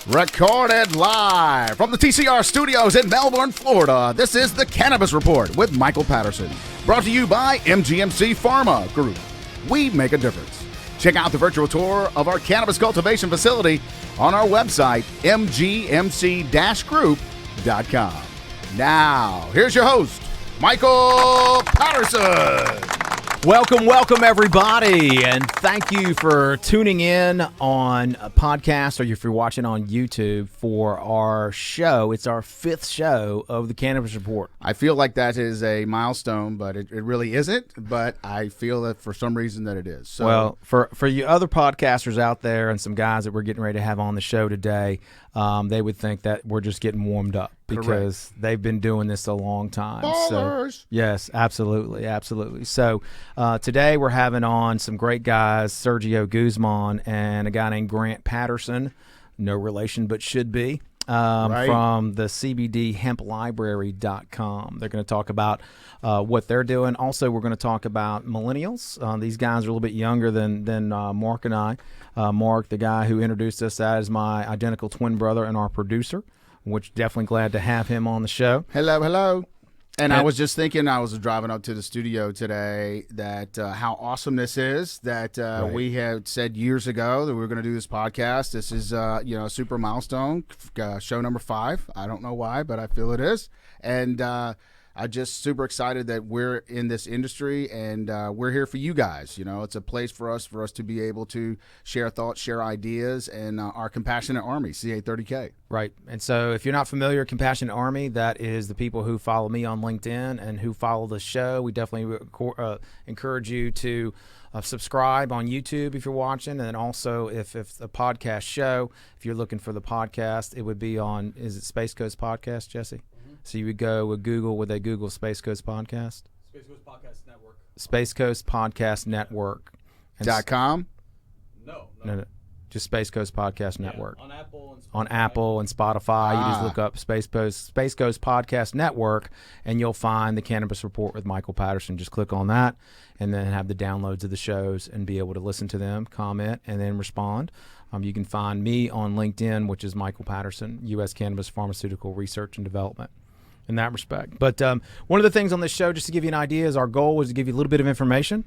Recorded live from the TCR studios in Melbourne, Florida. This is the Cannabis Report with Michael Patterson. Brought to you by MGMC Pharma Group. We make a difference. Check out the virtual tour of our cannabis cultivation facility on our website, mgmc-group.com. Now, here's your host, Michael Patterson. Welcome, everybody, and thank you for tuning in on a podcast, or if you're watching on YouTube, for our show. It's our 5th show of the Cannabis Report. I feel like that is a milestone, but it really isn't, but I feel that for some reason that it is. So, well, for you other podcasters out there and some guys that we're getting ready to have on the show today, they would think that we're just getting warmed up because they've been doing this a long time. Ballers. So, yes, absolutely. So today we're having on some great guys, Sergio Guzman and a guy named Grant Patterson, no relation but should be, from the CBD Hemp Library.com. They're going to talk about what they're doing. Also, we're going to talk about millennials. These guys are a little bit younger than Mark and I. Mark, the guy who introduced us, that is my identical twin brother and our producer, which definitely glad to have him on the show. Hello. And I was just thinking, I was driving up to the studio today, that how awesome this is, that we had said years ago that we were going to do this podcast. This is, a super milestone, show number 5. I don't know why, but I feel it is. And I'm just super excited that we're in this industry and we're here for you guys. You know, it's a place for us to be able to share thoughts, share ideas, and our compassionate army, CA30K. Right. And so if you're not familiar with Compassionate Army, that is the people who follow me on LinkedIn and who follow the show. We definitely encourage you to subscribe on YouTube if you're watching. And then also if the podcast show, if you're looking for the podcast, it would be on, is it Space Coast Podcast, Jesse? So you would go with Google, would they Google Space Coast Podcast? Space Coast Podcast Network. Space Coast Podcast Network. .com? No. Just Space Coast Podcast Network. On Apple and Spotify. On Apple and Spotify. You just look up Space Coast Podcast Network, and you'll find the Cannabis Report with Michael Patterson. Just click on that, and then have the downloads of the shows and be able to listen to them, comment, and then respond. You can find me on LinkedIn, which is Michael Patterson, U.S. Cannabis Pharmaceutical Research and Development, in that respect. But one of the things on this show, just to give you an idea, is our goal is to give you a little bit of information,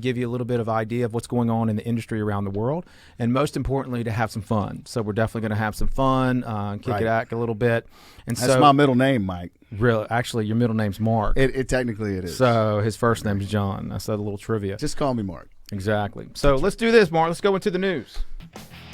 give you a little bit of idea of what's going on in the industry around the world, and most importantly, to have some fun. So we're definitely going to have some fun, kick it out a little bit. And that's my middle name, Mike. Really? Actually, your middle name's Mark. It technically it is. So his first name's John. That's a little trivia. Just call me Mark. Exactly. So let's do this, Mark. Let's go into the news.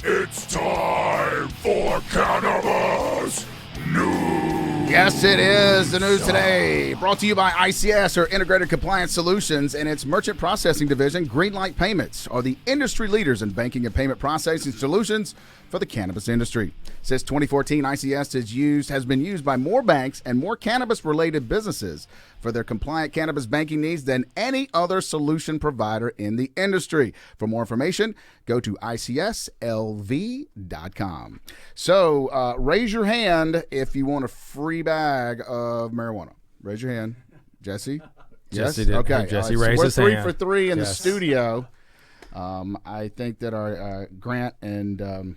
It's time for Cannabis News. Yes, it is. The news today brought to you by ICS, or Integrated Compliance Solutions, and its merchant processing division, Greenlight Payments, are the industry leaders in banking and payment processing solutions for the cannabis industry. Since 2014, ICS has been used by more banks and more cannabis-related businesses for their compliant cannabis banking needs than any other solution provider in the industry. For more information, go to icslv.com. So raise your hand if you want a free bag of marijuana. Raise your hand. Jesse? Jesse Yes? did. Okay. Jesse So raised we're his 3 hand. for 3 in the Yes. studio. I think that our Grant and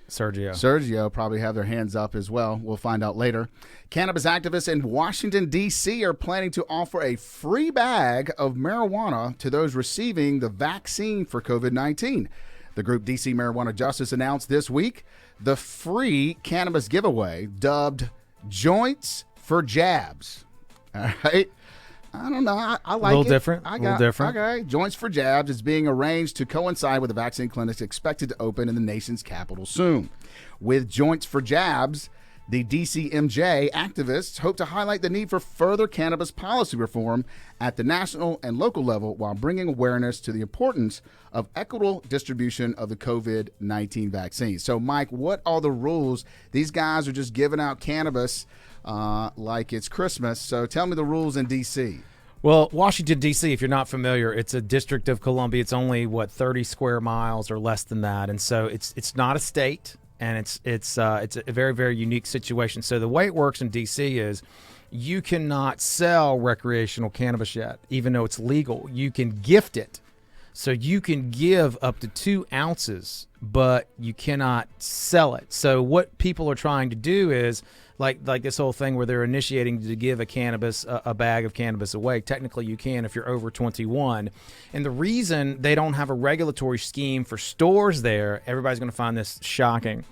Sergio probably have their hands up as well. We'll find out later. Cannabis activists in Washington, D.C. are planning to offer a free bag of marijuana to those receiving the vaccine for COVID-19. The group DC Marijuana Justice announced this week the free cannabis giveaway, dubbed Joints for Jabs. All right. I don't know. I like it. A little different. Okay. Joints for Jabs is being arranged to coincide with the vaccine clinics expected to open in the nation's capital soon. With Joints for Jabs, the DCMJ activists hope to highlight the need for further cannabis policy reform at the national and local level while bringing awareness to the importance of equitable distribution of the COVID-19 vaccine. So, Mike, what are the rules? These guys are just giving out cannabis like it's Christmas. So tell me the rules in D.C. Well, Washington, D.C., if you're not familiar, it's a District of Columbia. It's only, 30 square miles or less than that. And so it's not a state, and it's a very, very unique situation. So the way it works in D.C. is you cannot sell recreational cannabis yet, even though it's legal. You can gift it. So you can give up to 2 ounces but you cannot sell it. So what people are trying to do is like this whole thing where they're initiating to give a bag of cannabis away. Technically, you can if you're over 21. And the reason they don't have a regulatory scheme for stores there, everybody's going to find this shocking,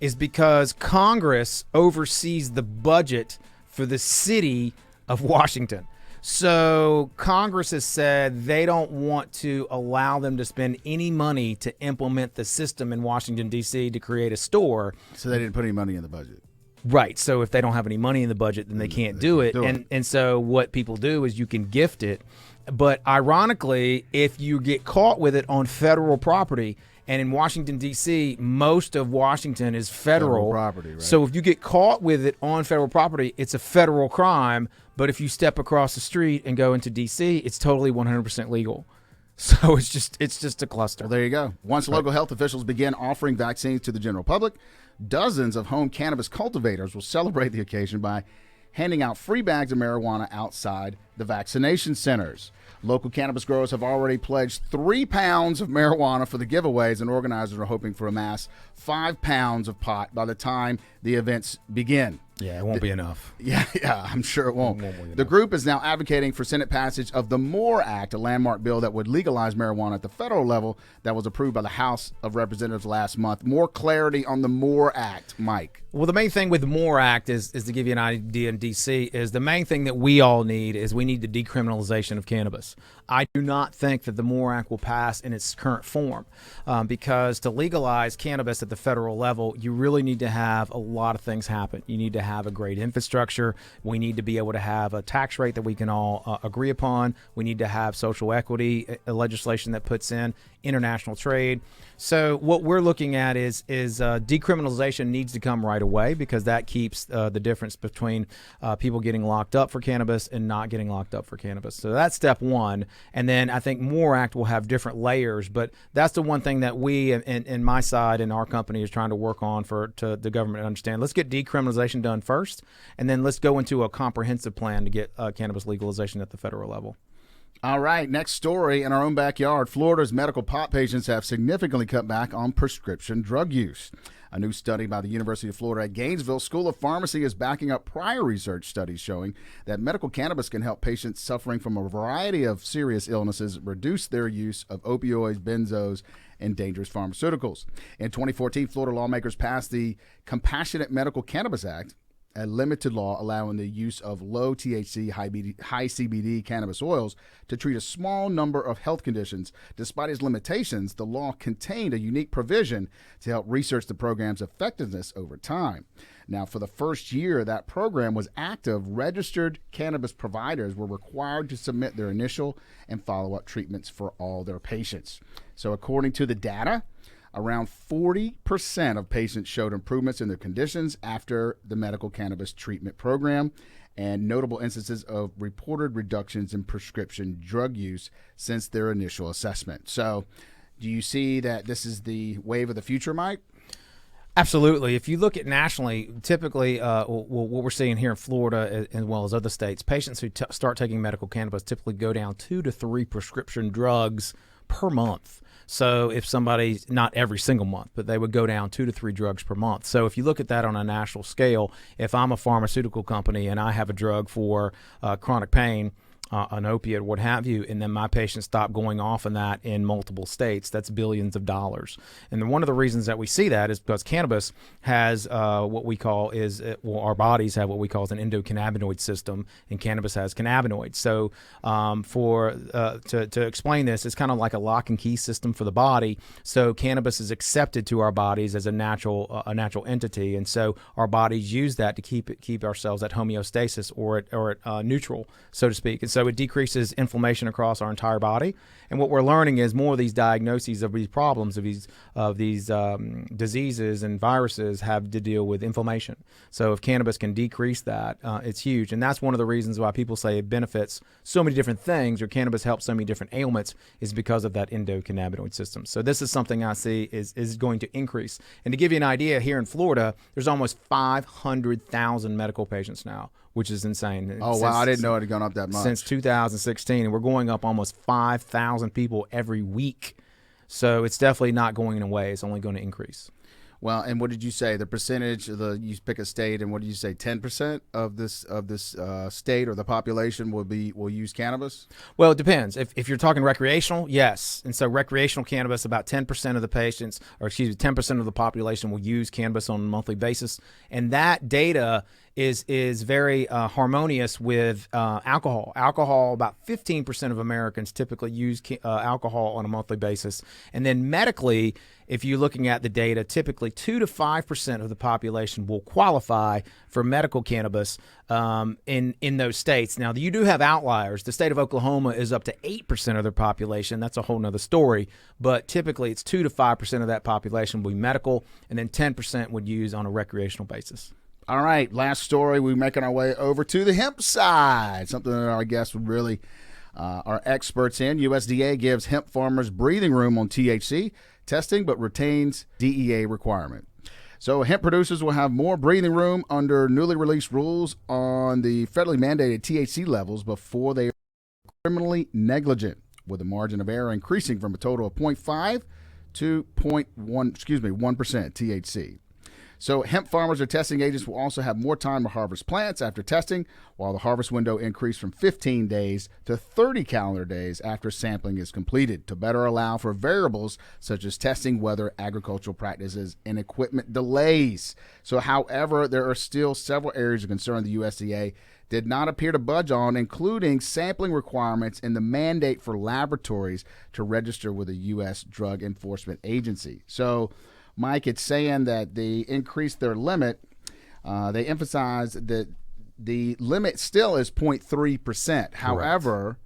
is because Congress oversees the budget for the city of Washington. So Congress has said they don't want to allow them to spend any money to implement the system in Washington, D.C. to create a store. So they didn't put any money in the budget. Right. So if they don't have any money in the budget, then they can't do it. And so what people do is you can gift it. But ironically, if you get caught with it on federal property, and in Washington, D.C., most of Washington is federal property, right? So if you get caught with it on federal property, it's a federal crime. But if you step across the street and go into D.C., it's totally 100% legal. So it's just a cluster. Well, there you go. Once local health officials begin offering vaccines to the general public, dozens of home cannabis cultivators will celebrate the occasion by handing out free bags of marijuana outside the vaccination centers. Local cannabis growers have already pledged 3 pounds of marijuana for the giveaways, and organizers are hoping to amass 5 pounds of pot by the time the events begin. Yeah, it won't be enough. Yeah, I'm sure it won't. The group is now advocating for Senate passage of the MORE Act, a landmark bill that would legalize marijuana at the federal level that was approved by the House of Representatives last month. More clarity on the MORE Act, Mike. Well, the main thing with the MORE Act is to give you an idea in D.C., is the main thing that we all need is we need the decriminalization of cannabis. I do not think that the MORE Act will pass in its current form because to legalize cannabis at the federal level, you really need to have a lot of things happen. You need to have a great infrastructure. We need to be able to have a tax rate that we can all agree upon. We need to have social equity legislation that puts in international trade. So what we're looking at is decriminalization needs to come right away because that keeps the difference between people getting locked up for cannabis and not getting locked up for cannabis. So that's step one. And then I think MORE Act will have different layers, but that's the one thing that we in my side and our company is trying to work on to the government to understand. Let's get decriminalization done first, and then let's go into a comprehensive plan to get cannabis legalization at the federal level. All right, next story. In our own backyard, Florida's medical pot patients have significantly cut back on prescription drug use. A new study by the University of Florida at Gainesville School of Pharmacy is backing up prior research studies showing that medical cannabis can help patients suffering from a variety of serious illnesses reduce their use of opioids, benzos, and dangerous pharmaceuticals. In 2014, Florida lawmakers passed the Compassionate Medical Cannabis Act, a limited law allowing the use of low THC, high CBD cannabis oils to treat a small number of health conditions. Despite its limitations, the law contained a unique provision to help research the program's effectiveness over time. Now, for the first year that program was active, registered cannabis providers were required to submit their initial and follow-up treatments for all their patients. So according to the data, around 40% of patients showed improvements in their conditions after the medical cannabis treatment program, and notable instances of reported reductions in prescription drug use since their initial assessment. So do you see that this is the wave of the future, Mike? Absolutely. If you look at nationally, typically what we're seeing here in Florida as well as other states, patients who start taking medical cannabis typically go down 2 to 3 prescription drugs per month. So if somebody's not every single month, but they would go down 2 to 3 drugs per month. So if you look at that on a national scale, if I'm a pharmaceutical company and I have a drug for chronic pain, an opiate, what have you, and then my patients stop going off on that in multiple states, that's billions of dollars. And then one of the reasons that we see that is because cannabis has what we call is, our bodies have what we call as an endocannabinoid system, and cannabis has cannabinoids. So to explain this, it's kind of like a lock and key system for the body. So cannabis is accepted to our bodies as a natural entity, and so our bodies use that to keep ourselves at homeostasis or at neutral, so to speak. And so it decreases inflammation across our entire body. And what we're learning is more of these diagnoses of these problems, of these diseases and viruses have to deal with inflammation. So if cannabis can decrease that, it's huge. And that's one of the reasons why people say it benefits so many different things, or cannabis helps so many different ailments, is because of that endocannabinoid system. So this is something I see is going to increase. And to give you an idea, here in Florida, there's almost 500,000 medical patients now, which is insane. Oh, wow. I didn't know it had gone up that much. Since 2016, and we're going up almost 5,000 people every week. So it's definitely not going away. It's only going to increase. Well, and what did you say? The percentage of you pick a state, and what did you say? 10% of this state or the population will use cannabis? Well, it depends. If you're talking recreational, yes. And so recreational cannabis, about 10% of the patients, or 10% of the population will use cannabis on a monthly basis, and that data is very harmonious with alcohol. Alcohol, about 15% of Americans typically use alcohol on a monthly basis, and then medically, if you're looking at the data, typically 2 to 5% of the population will qualify for medical cannabis in those states. Now, you do have outliers. The state of Oklahoma is up to 8% of their population. That's a whole nother story. But typically, it's 2 to 5% of that population will be medical, and then 10% would use on a recreational basis. All right, last story. We're making our way over to the hemp side, something that our guests would really are experts in. USDA gives hemp farmers breathing room on THC testing, but retains DEA requirement. So hemp producers will have more breathing room under newly released rules on the federally mandated THC levels before they are criminally negligent, with the margin of error increasing from a total of 0.5 to 1% THC. So hemp farmers or testing agents will also have more time to harvest plants after testing, while the harvest window increased from 15 days to 30 calendar days after sampling is completed, to better allow for variables such as testing, weather, agricultural practices, and equipment delays. So, however, there are still several areas of concern the USDA did not appear to budge on, including sampling requirements and the mandate for laboratories to register with the U.S. Drug Enforcement Agency. So, Mike, it's saying that they increased their limit. They emphasize that the limit still is 0.3%. However,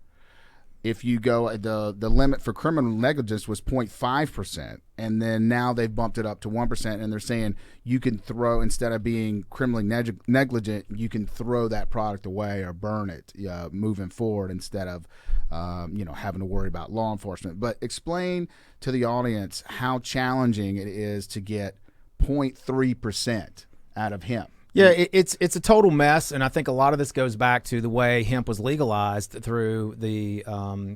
if you go, the limit for criminal negligence was 0.5%, and then now they've bumped it up to 1%, and they're saying you can throw, instead of being criminally negligent, you can throw that product away or burn it moving forward instead of having to worry about law enforcement. But explain to the audience how challenging it is to get 0.3% out of hemp. Yeah, it's a total mess, and I think a lot of this goes back to the way hemp was legalized through the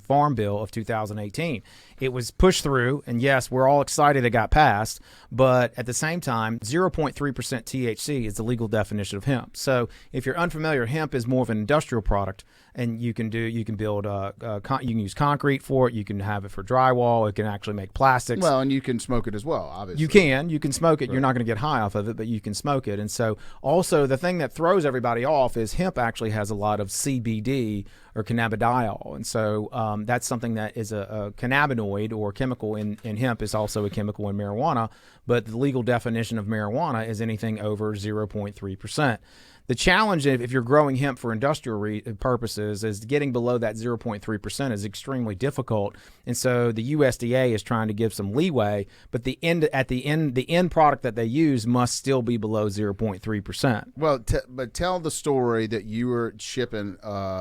Farm Bill of 2018. It was pushed through, and yes, we're all excited it got passed, but at the same time, 0.3% THC is the legal definition of hemp. So if you're unfamiliar, hemp is more of an industrial product, and you can build you can use concrete for it, you can have it for drywall, it can actually make plastics. Well, and you can smoke it as well, obviously. You can smoke it. Right. You're not going to get high off of it, but you can smoke it. And so also the thing that throws everybody off is hemp actually has a lot of CBD or cannabidiol, and so that's something that is a cannabinoid or chemical in hemp is also a chemical in marijuana, but the legal definition of marijuana is anything over 0.3%. The challenge, if you're growing hemp for industrial purposes, is getting below that 0.3% is extremely difficult. And so the USDA is trying to give some leeway, but the end product that they use must still be below 0.3%. Well, but tell the story that you were shipping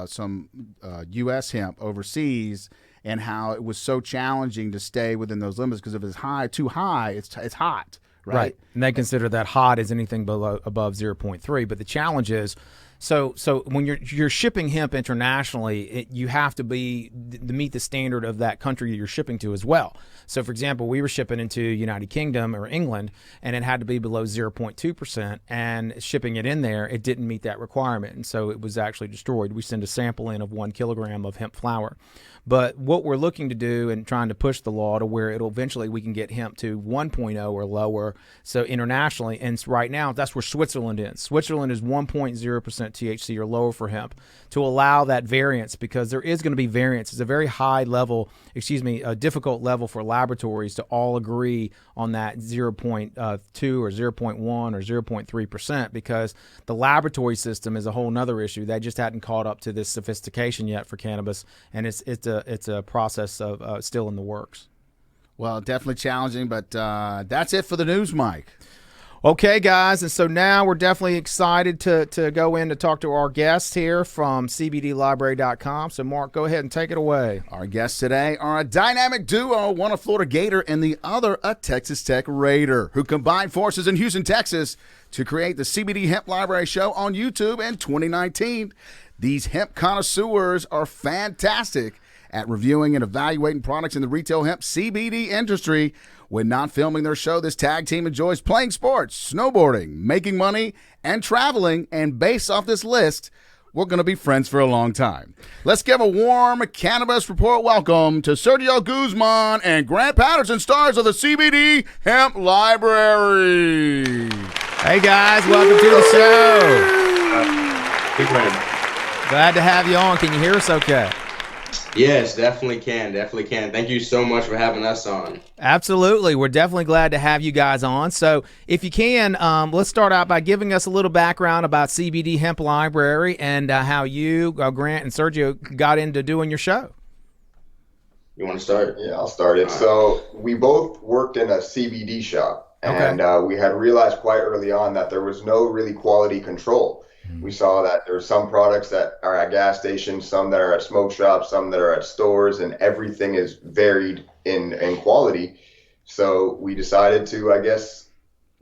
some U.S. hemp overseas, and how it was so challenging to stay within those limits because if it's too high, it's hot. Right. And they consider that hot as anything above 0.3. But the challenge is, so when you're shipping hemp internationally, you have to meet the standard of that country you're shipping to as well. So, for example, we were shipping into United Kingdom or England, and it had to be below 0.2%. And shipping it in there, it didn't meet that requirement, and so it was actually destroyed. We send a sample in of 1 kilogram of hemp flower. But what we're looking to do and trying to push the law to where we can get hemp to 1.0 or lower, so internationally. And right now, that's where Switzerland is. Switzerland is 1.0% THC or lower for hemp, to allow that variance, because there is going to be variance. It's a very high level, a difficult level for laboratories to all agree on that 0.2 or 0.1 or 0.3%, because the laboratory system is a whole nother issue. They just hadn't caught up to this sophistication yet for cannabis, and it's a process of still in the works. Well, definitely challenging, but that's it for the news, Mike. Okay, guys, and so now we're definitely excited to go in to talk to our guests here from CBDlibrary.com. So, Mark, go ahead and take it away. Our guests today are a dynamic duo, one a Florida Gator and the other a Texas Tech Raider, who combined forces in Houston, Texas to create the CBD Hemp Library show on YouTube in 2019. These hemp connoisseurs are fantastic at reviewing and evaluating products in the retail hemp CBD industry. When not filming their show, this tag team enjoys playing sports, snowboarding, making money, and traveling. And based off this list, we're going to be friends for a long time. Let's give a warm Cannabis Report welcome to Sergio Guzman and Grant Patterson, stars of the CBD Hemp Library. Hey, guys. Welcome to the show. Glad to have you on. Can you hear us okay? Yes, definitely can. Thank you so much for having us on. Absolutely. We're definitely glad to have you guys on. So if you can, let's start out by giving us a little background about CBD Hemp Library and how you, Grant, and Sergio got into doing your show. You want to start? Yeah, I'll start it. So we both worked in a CBD shop, and we had realized quite early on that there was no really quality control. We saw that there are some products that are at gas stations, some that are at smoke shops, some that are at stores, and everything is varied in quality. So we decided to, I guess,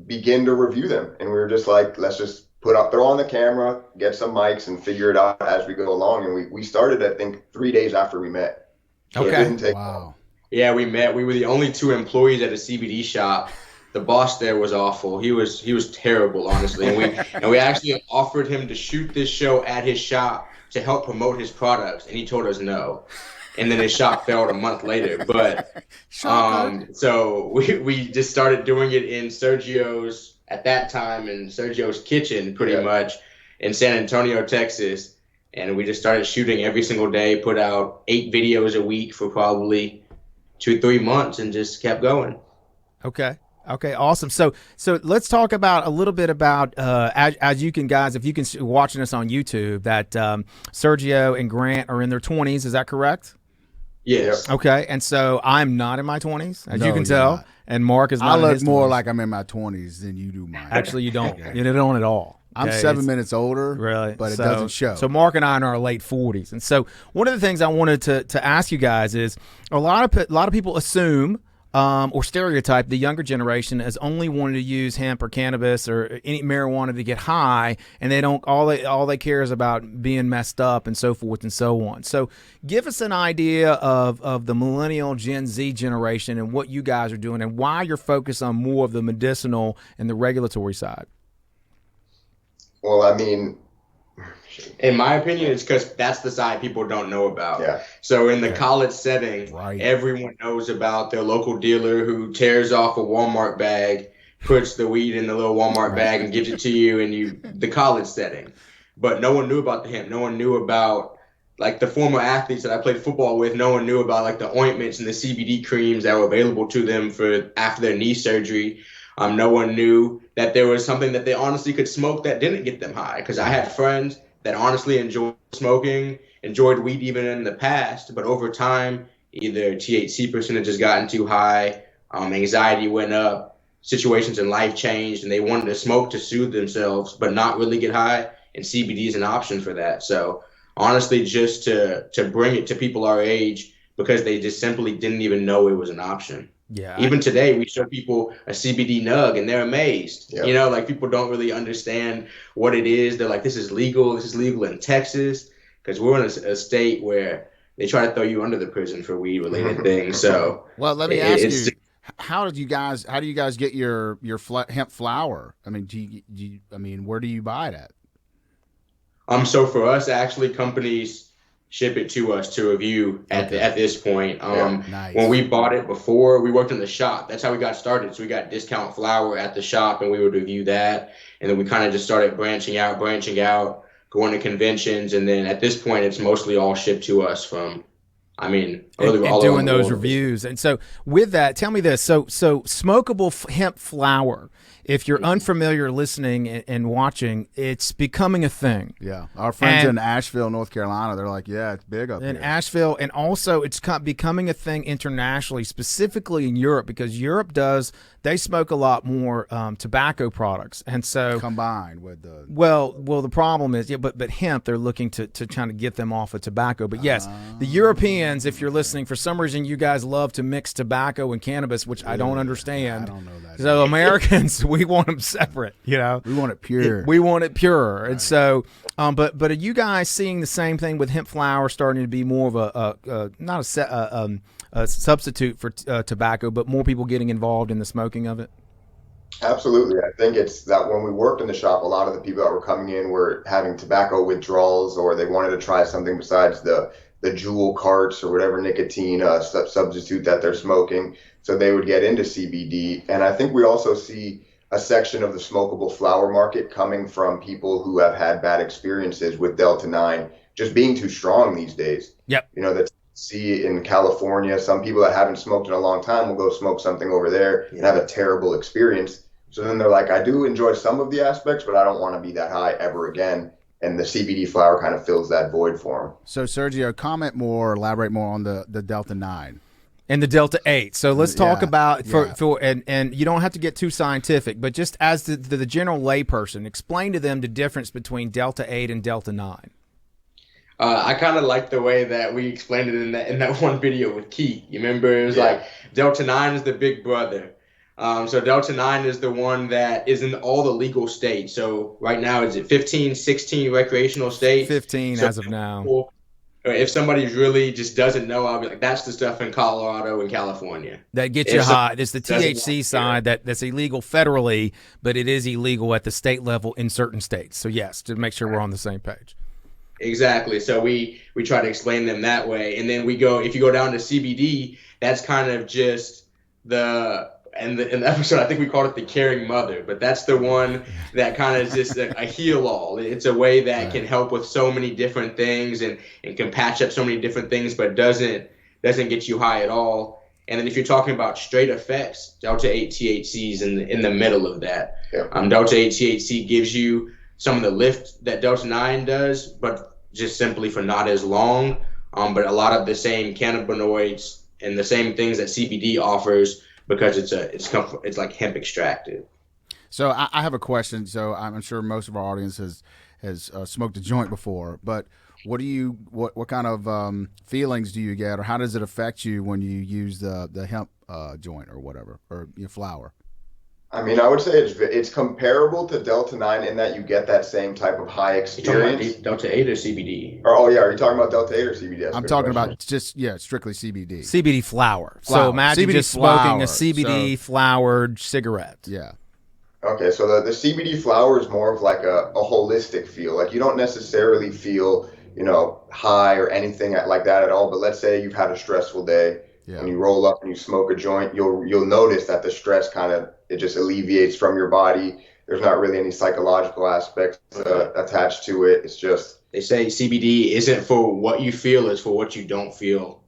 begin to review them. And we were just like, let's just throw on the camera, get some mics, and figure it out as we go along. And we started, I think, 3 days after we met. So it didn't take long. Yeah, we met. We were the only two employees at a CBD shop. The boss there was awful. He was terrible, honestly. And we actually offered him to shoot this show at his shop to help promote his products, and he told us no. And then his shop failed a month later. But so we just started doing it in Sergio's, at that time, in Sergio's kitchen, pretty much, in San Antonio, Texas. And we just started shooting every single day, put out 8 videos a week for probably 2-3 months, and just kept going. Okay, awesome. So let's talk about a little bit about as you can, guys, if you can, watching us on YouTube, that Sergio and Grant are in their 20s. Is that correct? Yes. Okay, and so I'm not in my 20s, as you can tell, not. And Mark is not. I in his look more 20s. like I'm in my 20s than you do mine. Actually, you don't. You don't at all. I'm 7 minutes older, really, but it doesn't show. So Mark and I are in our late 40s, and so one of the things I wanted to ask you guys is a lot of people assume. Or stereotype the younger generation as only wanting to use hemp or cannabis or any marijuana to get high, and they don't all they care is about being messed up and so forth and so on. So give us an idea of the millennial Gen Z generation and what you guys are doing and why you're focused on more of the medicinal and the regulatory side. Well, I mean, in my opinion, it's because that's the side people don't know about. Yeah. So in the college setting, everyone knows about their local dealer who tears off a Walmart bag, puts the weed in the little Walmart bag and gives it to you in the college setting. But no one knew about the hemp. No one knew about, like, the former athletes that I played football with. No one knew about, like, the ointments and the CBD creams that were available to them for after their knee surgery. No one knew that there was something that they honestly could smoke that didn't get them high. Because I had friends that honestly enjoyed smoking, enjoyed weed even in the past, but over time, either THC percentages gotten too high, anxiety went up, situations in life changed, and they wanted to smoke to soothe themselves, but not really get high, and CBD is an option for that. So honestly, just to bring it to people our age, because they just simply didn't even know it was an option. Yeah. Even today, we show people a CBD nug and they're amazed. Yep. You know, like, people don't really understand what it is. They're like, this is legal. This is legal in Texas, because we're in a state where they try to throw you under the prison for weed related things. So, well, let me ask you, how do you guys get your hemp flower? I mean, where do you buy it at? So for us, actually, companies ship it to us to review at this point. Nice. When we bought it before, we worked in the shop. That's how we got started. So we got discount flower at the shop, and we would review that. And then we kind of just started branching out, going to conventions. And then at this point, it's mostly all shipped to us from, and doing those reviews. And so with that, tell me this. So smokable hemp flower, if you're unfamiliar listening and watching, it's becoming a thing. Yeah. Our friends in Asheville, North Carolina, they're like, yeah, it's big up here. In Asheville, and also it's becoming a thing internationally, specifically in Europe, because Europe they smoke a lot more tobacco products. And so combined with the well the problem is but hemp, they're looking to try to get them off of tobacco. But yes, the European Europeans, if you're listening, for some reason you guys love to mix tobacco and cannabis, which I don't understand. I don't know that. So Americans, we want them separate. You know, we want it pure. We want it pure, right. And so, but are you guys seeing the same thing with hemp flower starting to be more of not a substitute for tobacco, but more people getting involved in the smoking of it? Absolutely. I think it's that when we worked in the shop, a lot of the people that were coming in were having tobacco withdrawals, or they wanted to try something besides the jewel carts or whatever nicotine substitute that they're smoking. So they would get into CBD. And I think we also see a section of the smokable flower market coming from people who have had bad experiences with Delta-9 just being too strong these days. Yep. You know, that's see in California, some people that haven't smoked in a long time will go smoke something over there and have a terrible experience. So then they're like, I do enjoy some of the aspects, but I don't want to be that high ever again. And the CBD flower kind of fills that void for them. So Sergio, elaborate more on the Delta-9. And the Delta-8. So let's talk about and you don't have to get too scientific, but just as the general layperson, explain to them the difference between Delta-8 and Delta-9. I kind of like the way that we explained it in that one video with Keith. You remember it was like Delta-9 is the big brother. So Delta-9 is the one that is in all the legal states. So right now, is it 15, 16 recreational states? 15 as of now. If somebody really just doesn't know, I'll be like, that's the stuff in Colorado and California. That gets you high. It's the THC side that's illegal federally, but it is illegal at the state level in certain states. So yes, to make sure we're on the same page. Exactly. So we try to explain them that way. And then if you go down to CBD, that's kind of just in the episode, I think we called it the caring mother, but that's the one that kind of is just a heal-all. It's a way that can help with so many different things and can patch up so many different things, but doesn't get you high at all. And then if you're talking about straight effects, Delta-8 THC is in the middle of that. Yep. Delta-8 THC gives you some of the lift that Delta-9 does, but just simply for not as long. But a lot of the same cannabinoids and the same things that CBD offers, because it's like hemp extracted. So I have a question. So I'm sure most of our audience has smoked a joint before, but what kind of feelings do you get, or how does it affect you when you use the hemp joint or whatever, or your flower? I mean, I would say it's comparable to Delta-9 in that you get that same type of high experience. You talking about Delta-8 or CBD? Are you talking about Delta-8 or CBD? I'm talking about strictly CBD. CBD flower. So imagine CBD just smoking a CBD flowered cigarette. Yeah. Okay, so the CBD flower is more of like a holistic feel. Like you don't necessarily feel, high or anything like that at all. But let's say you've had a stressful day. Yeah. When you roll up and you smoke a joint, you'll notice that the stress it just alleviates from your body. There's not really any psychological aspects attached to it. It's just, they say CBD isn't for what you feel, it's for what you don't feel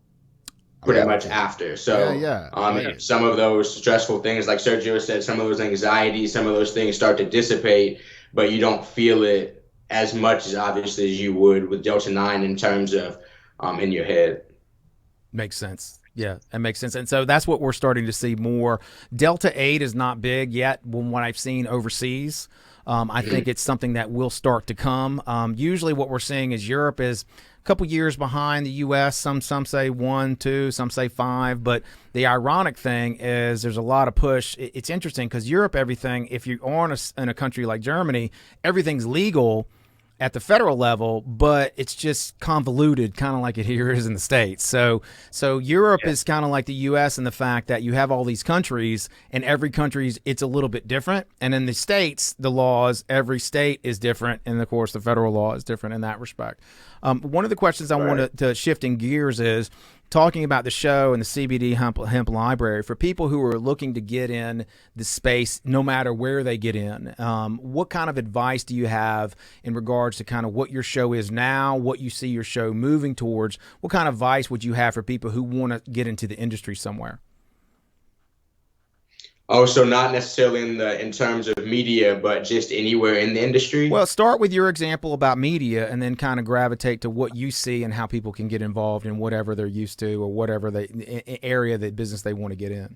pretty much after. So some of those stressful things, like Sergio said, some of those anxieties, some of those things start to dissipate, but you don't feel it as much as obviously as you would with Delta-9 in terms of in your head. Makes sense. Yeah, that makes sense. And so that's what we're starting to see more. Delta-8 is not big yet from what I've seen overseas. I think it's something that will start to come. Usually what we're seeing is Europe is a couple years behind the U.S. Some say 1, 2, some say 5. But the ironic thing is there's a lot of push. It's interesting because Europe, everything, if you are in a country like Germany, everything's legal at the federal level, but it's just convoluted, kind of like it here is in the States. So Europe is kind of like the U.S. in the fact that you have all these countries, and every country's it's a little bit different. And in the States, the laws, every state is different, and of course the federal law is different in that respect. One of the questions I wanted to shifting gears is talking about the show and the CBD Hemp Library. For people who are looking to get in the space, no matter where they get in, what kind of advice do you have in regards to kind of what your show is now, what you see your show moving towards? What kind of advice would you have for people who want to get into the industry somewhere? Oh, so not necessarily in terms of media, but just anywhere in the industry? Well, start with your example about media and then kind of gravitate to what you see and how people can get involved in whatever they're used to or whatever area, the business they want to get in.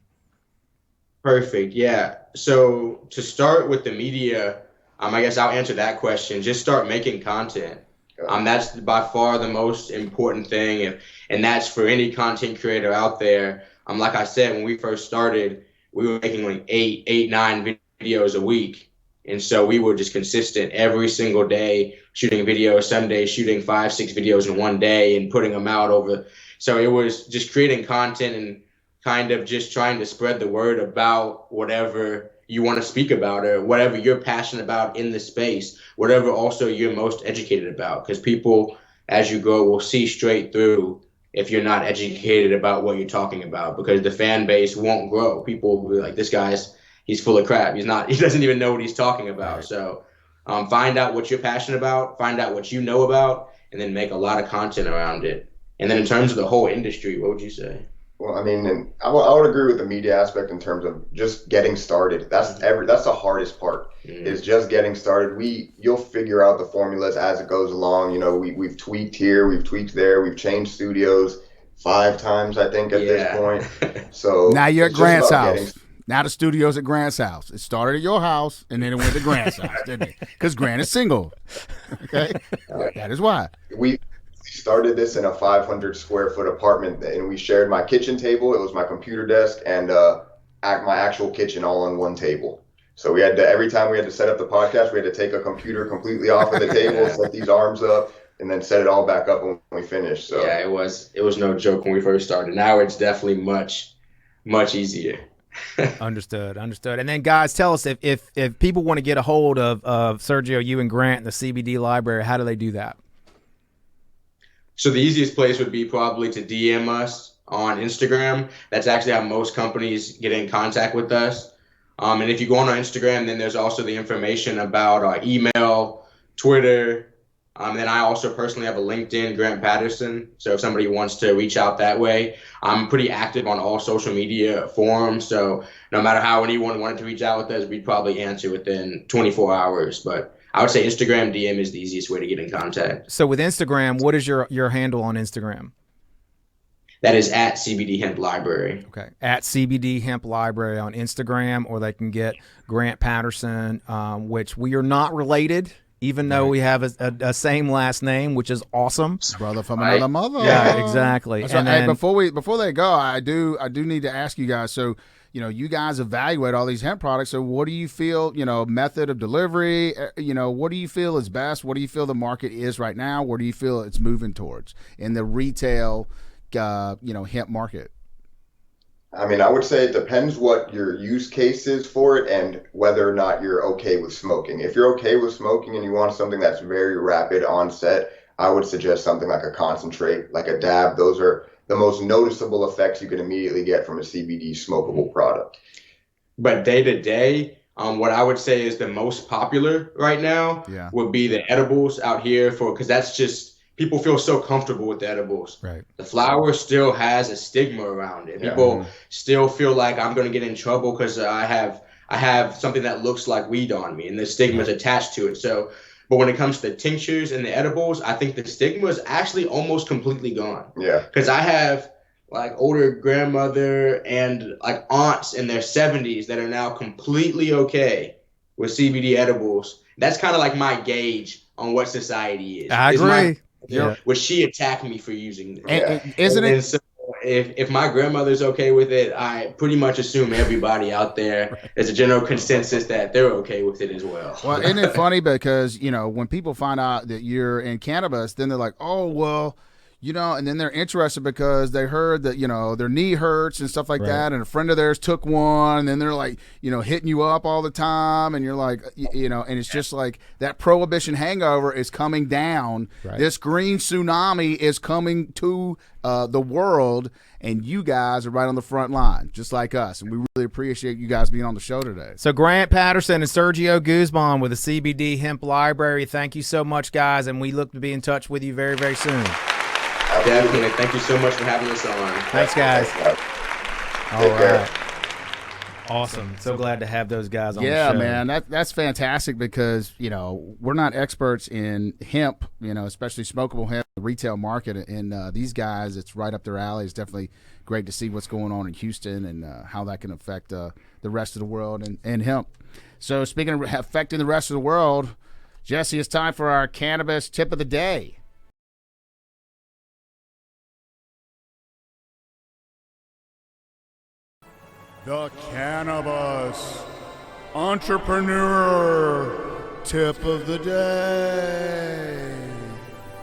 Perfect. Yeah. So to start with the media, I guess I'll answer that question. Just start making content. That's by far the most important thing, and that's for any content creator out there. Like I said, when we first started, we were making like 9 videos a week, and so we were just consistent every single day shooting videos. Some days shooting 5-6 videos in one day and putting them out over. So it was just creating content and kind of just trying to spread the word about whatever you want to speak about or whatever you're passionate about in the space, whatever also you're most educated about. Because people, as you go, will see straight through if you're not educated about what you're talking about, because the fan base won't grow. People will be like, he's full of crap. He doesn't even know what he's talking about. Right. So find out what you're passionate about, find out what you know about, and then make a lot of content around it. And then in terms of the whole industry, what would you say? Well, I mean, and I would agree with the media aspect in terms of just getting started. That's the hardest part, is just getting started. You'll figure out the formulas as it goes along. You know, we've tweaked here, we've tweaked there, we've changed studios 5 times, I think, at this point. So now you're at Grant's house. Now the studio's at Grant's house. It started at your house, and then it went to Grant's house, didn't it? Because Grant is single. Okay, that is why. We started this in a 500 square foot apartment, and we shared my kitchen table. It was my computer desk and my actual kitchen all on one table. So we had to, every time we had to set up the podcast, we had to take a computer completely off of the table, set these arms up, and then set it all back up when we finished. So yeah, it was no joke when we first started. Now it's definitely much easier. Understood. And then guys, tell us if people want to get a hold of Sergio, you and Grant and the CBD Library, how do they do that? So the easiest place would be probably to DM us on Instagram. That's actually how most companies get in contact with us. And if you go on our Instagram, then there's also the information about our email, Twitter. Then I also personally have a LinkedIn, Grant Patterson. So if somebody wants to reach out that way, I'm pretty active on all social media forums. So no matter how anyone wanted to reach out with us, we'd probably answer within 24 hours. But I would say Instagram DM is the easiest way to get in contact. So with Instagram, what is your handle on Instagram? That is at CBD Hemp Library. Okay, at CBD Hemp Library on Instagram, or they can get Grant Patterson, which we are not related, even though we have a same last name, which is awesome. Brother from another mother. Yeah, exactly. That's right. Hey, before they go, I do need to ask you guys. So, you guys evaluate all these hemp products. So what do you feel, method of delivery, what do you feel is best? What do you feel the market is right now? Where do you feel it's moving towards in the retail, hemp market? I mean, I would say it depends what your use case is for it and whether or not you're okay with smoking. If you're okay with smoking and you want something that's very rapid onset, I would suggest something like a concentrate, like a dab. Those are the most noticeable effects you can immediately get from a CBD smokable product. But day to day, what I would say is the most popular right now would be the edibles out here, because that's just, people feel so comfortable with the edibles. Right. The flower still has a stigma around it. People still feel like I'm going to get in trouble because I have something that looks like weed on me, and the stigma is attached to it. So, but when it comes to tinctures and the edibles, I think the stigma is actually almost completely gone. Yeah. Because I have like older grandmother and like aunts in their 70s that are now completely okay with CBD edibles. That's kind of like my gauge on what society is. I agree. Would she attack me for using this? Isn't it? So if my grandmother's okay with it, I pretty much assume everybody out there is a general consensus that they're okay with it as well. Well, isn't it funny because, when people find out that you're in cannabis, then they're like, oh, well, and then they're interested because they heard that, their knee hurts and stuff like that. And a friend of theirs took one, and then they're like, hitting you up all the time. And you're like, and it's just like that prohibition hangover is coming down. Right. This green tsunami is coming to the world, and you guys are right on the front line, just like us. And we really appreciate you guys being on the show today. So Grant Patterson and Sergio Guzman with the CBD Hemp Library, thank you so much, guys. And we look to be in touch with you very, very soon. Definitely. Thank you so much for having us on. Thanks, guys. All right. Care. Awesome. So glad to have those guys on the show. Yeah, man. That's fantastic because, we're not experts in hemp, especially smokable hemp, the retail market. And these guys, it's right up their alley. It's definitely great to see what's going on in Houston and how that can affect the rest of the world and hemp. So speaking of affecting the rest of the world, Jesse, it's time for our cannabis tip of the day. The Cannabis Entrepreneur Tip of the Day.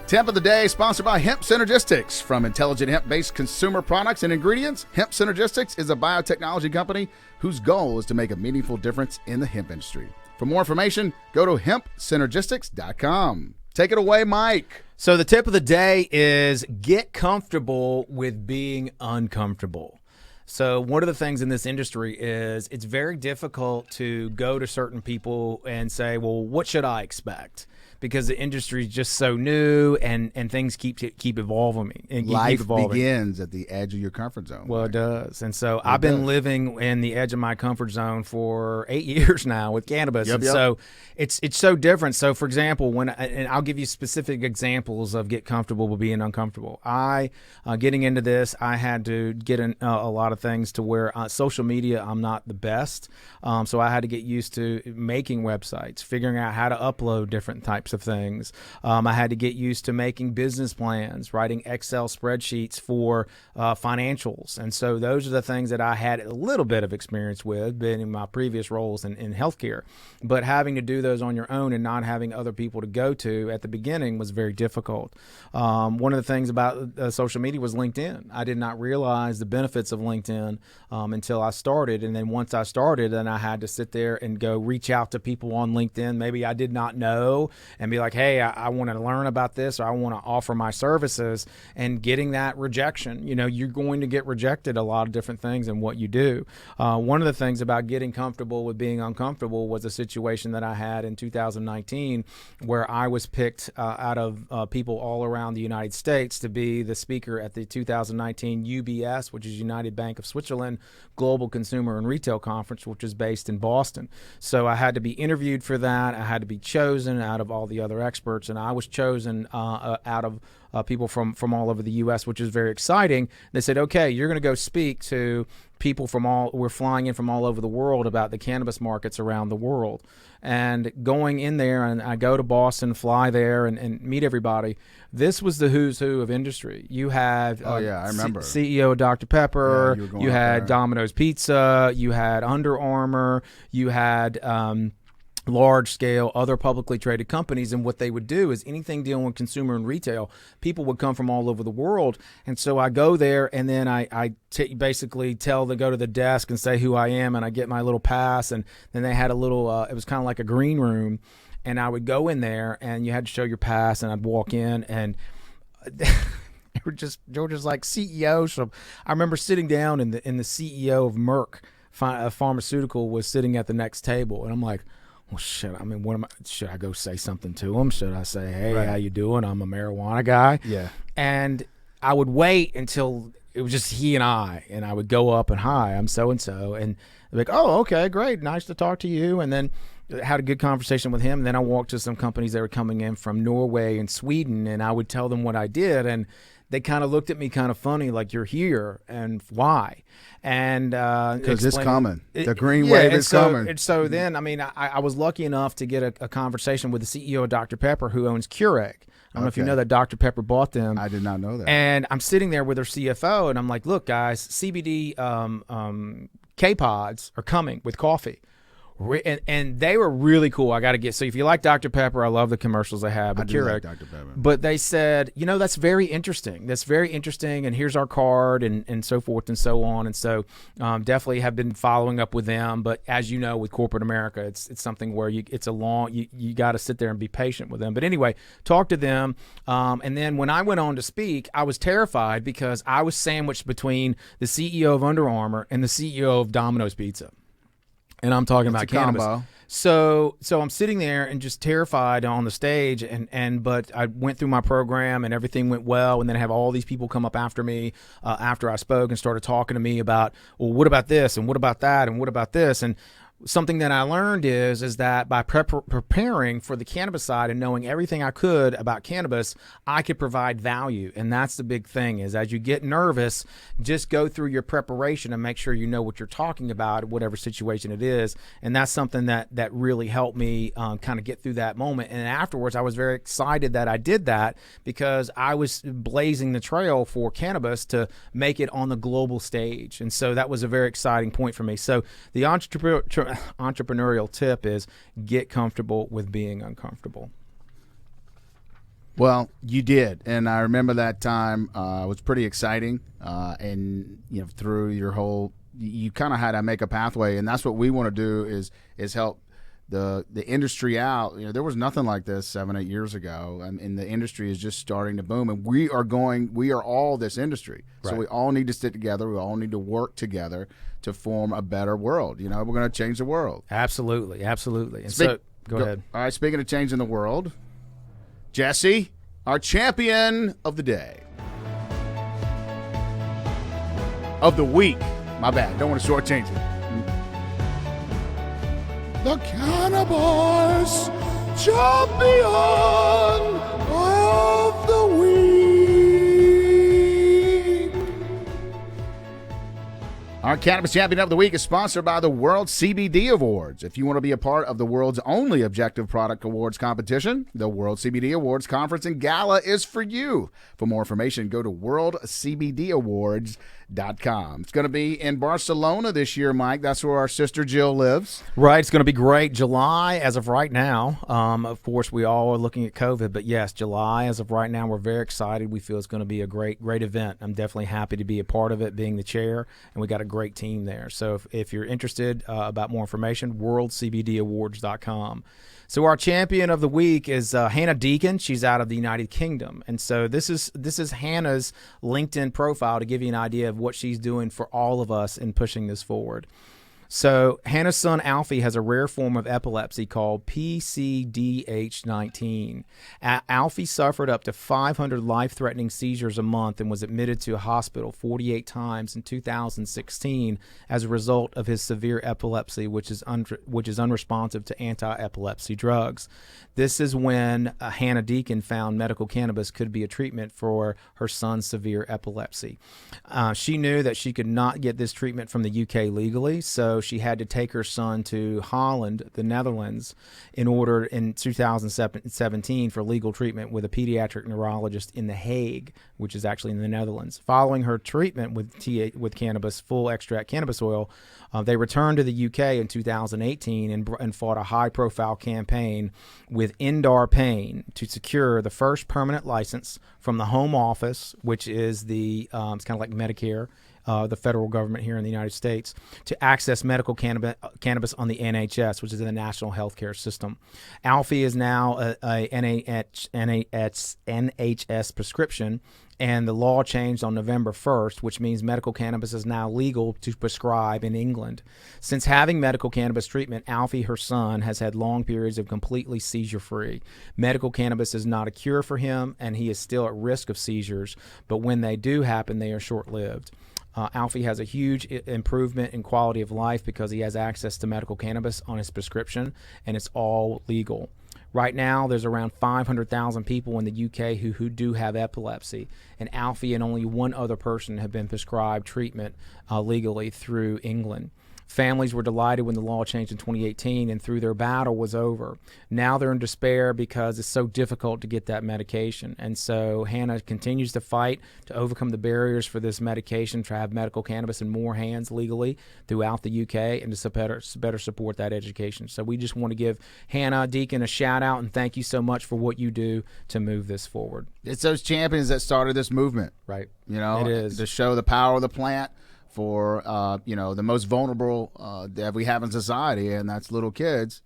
Tip of the day sponsored by Hemp Synergistics. From intelligent hemp-based consumer products and ingredients, Hemp Synergistics is a biotechnology company whose goal is to make a meaningful difference in the hemp industry. For more information, go to hempsynergistics.com. Take it away, Mike. So the tip of the day is get comfortable with being uncomfortable. So one of the things in this industry is it's very difficult to go to certain people and say, well, what should I expect? Because the industry is just so new and things keep evolving. And Life begins at the edge of your comfort zone. Well, it does. And so I've been living in the edge of my comfort zone for 8 years now with cannabis. So it's so different. So, for example, and I'll give you specific examples of get comfortable with being uncomfortable. Getting into this, I had to get in a lot of things to where social media, I'm not the best. So I had to get used to making websites, figuring out how to upload different types of things. I had to get used to making business plans, writing Excel spreadsheets for financials. And so those are the things that I had a little bit of experience with, been in my previous roles in healthcare. But having to do those on your own and not having other people to go to at the beginning was very difficult. One of the things about social media was LinkedIn. I did not realize the benefits of LinkedIn until I started. And then once I started, then I had to sit there and go reach out to people on LinkedIn maybe I did not know and be like, hey, I want to learn about this, or I want to offer my services, and getting that rejection. You know, you're going to get rejected a lot of different things in what you do. One of the things about getting comfortable with being uncomfortable was a situation that I had in 2019 where I was picked out of people all around the United States to be the speaker at the 2019 UBS, which is United Bank of Switzerland Global Consumer and Retail Conference, which is based in Boston. So I had to be interviewed for that. I had to be chosen out of all the other experts, and I was chosen out of people from all over the U.S., which is very exciting. They said, okay, you're going to go speak to people we're flying in from all over the world about the cannabis markets around the world. And going in there, and I go to Boston, fly there, and meet everybody. This was the who's who of industry. You had I remember. CEO of Dr. Pepper, you had Domino's Pizza, you had Under Armour, you had large scale other publicly traded companies. And what they would do is anything dealing with consumer and retail, people would come from all over the world. And so I go there, and then I basically go to the desk and say who I am, and I get my little pass. And then they had a little it was kind of like a green room, and I would go in there, and you had to show your pass, and I'd walk in, and they were just like CEOs. So I remember sitting down, and the CEO of Merck Pharmaceutical was sitting at the next table, and I'm like, well, shit, I mean, should I go say something to him? Should I say, hey, how you doing? I'm a marijuana guy. Yeah. And I would wait until it was just he and I would go up and, hi, I'm so-and-so. And they're like, oh, okay, great. Nice to talk to you. And then had a good conversation with him. And then I walked to some companies that were coming in from Norway and Sweden, and I would tell them what I did. And they kind of looked at me kind of funny, like, you're here, and why? And because it's coming. The green wave is coming. And so then, I mean, I was lucky enough to get a conversation with the CEO of Dr. Pepper, who owns Keurig. I don't know if you know that Dr. Pepper bought them. I did not know that. And I'm sitting there with their CFO, and I'm like, look, guys, CBD K-Pods are coming with coffee. And they were really cool. I got to get, so if you like Dr. Pepper, I love the commercials they have. I do like Dr. Pepper. But they said, that's very interesting. That's very interesting. And here's our card, and so forth and so on. And so definitely have been following up with them. But as you know, with corporate America, it's something where you got to sit there and be patient with them. But anyway, talk to them. And then when I went on to speak, I was terrified because I was sandwiched between the CEO of Under Armour and the CEO of Domino's Pizza. And I'm talking about cannabis. Combo. So I'm sitting there and just terrified on the stage, but I went through my program and everything went well, and then I have all these people come up after me after I spoke and started talking to me about, well, what about this and what about that and what about this? And something that I learned is that by preparing for the cannabis side and knowing everything I could about cannabis, I could provide value. And that's the big thing, is as you get nervous, just go through your preparation and make sure you know what you're talking about, whatever situation it is. And that's something that really helped me kind of get through that moment. And afterwards, I was very excited that I did that, because I was blazing the trail for cannabis to make it on the global stage. And so that was a very exciting point for me. So the entrepreneurial tip is get comfortable with being uncomfortable. Well, you did, and I remember that time was pretty exciting. And through your whole, you kind of had to make a pathway, and that's what we want to do is help the industry out. There was nothing like this 7-8 years ago, and the industry is just starting to boom. And we are all this industry, so we all need to stick together. We all need to work together to form a better world. We're going to change the world. Absolutely. And go ahead. All right, speaking of changing the world, Jesse, our champion of the day. Of the week. My bad. Don't want to shortchange it. The Cannabis Champion of the Week. Our Cannabis Champion of the Week is sponsored by the World CBD Awards. If you want to be a part of the world's only objective product awards competition, the World CBD Awards Conference and Gala is for you. For more information, go to worldcbdawards.com. It's going to be in Barcelona this year, Mike. That's where our sister Jill lives. Right. It's going to be great. July, as of right now. Of course, we all are looking at COVID, but yes, July, as of right now, we're very excited. We feel it's going to be a great event. I'm definitely happy to be a part of it, being the chair, and we got a great team there. So if you're interested about more information, worldcbdawards.com. So our champion of the week is Hannah Deacon. She's out of the United Kingdom. And so this is Hannah's LinkedIn profile to give you an idea of what she's doing for all of us in pushing this forward. So Hannah's son Alfie has a rare form of epilepsy called PCDH19. Alfie suffered up to 500 life-threatening seizures a month and was admitted to a hospital 48 times in 2016 as a result of his severe epilepsy, which is unresponsive to anti-epilepsy drugs. This is when Hannah Deacon found medical cannabis could be a treatment for her son's severe epilepsy. She knew that she could not get this treatment from the UK legally, so she had to take her son to Holland, the Netherlands, in 2017 for legal treatment with a pediatric neurologist in The Hague, which is actually in the Netherlands. Following her treatment with cannabis, full extract cannabis oil, they returned to the UK in 2018 and fought a high-profile campaign with Indar Payne to secure the first permanent license from the Home Office, which is it's kind of like Medicare, the federal government here in the United States, to access medical cannabis on the NHS, which is the National Healthcare System. Alfie is now a NHS prescription, and the law changed on November 1st, which means medical cannabis is now legal to prescribe in England. Since having medical cannabis treatment, Alfie, her son, has had long periods of completely seizure-free. Medical cannabis is not a cure for him, and he is still at risk of seizures, but when they do happen, they are short-lived. Alfie has a huge improvement in quality of life because he has access to medical cannabis on his prescription, and it's all legal. Right now, there's around 500,000 people in the UK who do have epilepsy, and Alfie and only one other person have been prescribed treatment legally through England. Families were delighted when the law changed in 2018 and through their battle was over. Now they're in despair because it's so difficult to get that medication. And so Hannah continues to fight to overcome the barriers for this medication, to have medical cannabis in more hands legally throughout the UK and to better support that education. So we just want to give Hannah Deacon a shout out and thank you so much for what you do to move this forward. It's those champions that started this movement. Right. It is. To show the power of the plant for the most vulnerable that we have in society, and that's little kids.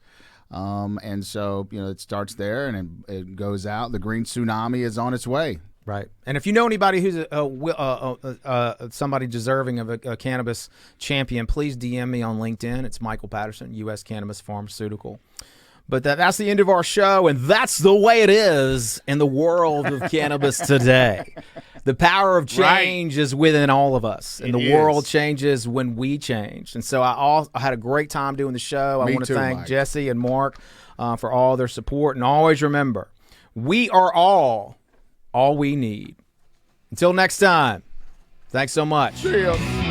And so it starts there and it goes out. The green tsunami is on its way. Right. And if you know anybody who's somebody deserving of a cannabis champion, please DM me on LinkedIn. It's Michael Patterson, U.S. Cannabis Pharmaceutical. But that's the end of our show, and that's the way it is in the world of cannabis today. The power of change is within all of us, and the world changes when we change. And so I had a great time doing the show. I want to thank Mike. Jesse and Mark for all their support. And always remember, we are all we need. Until next time, thanks so much. See ya.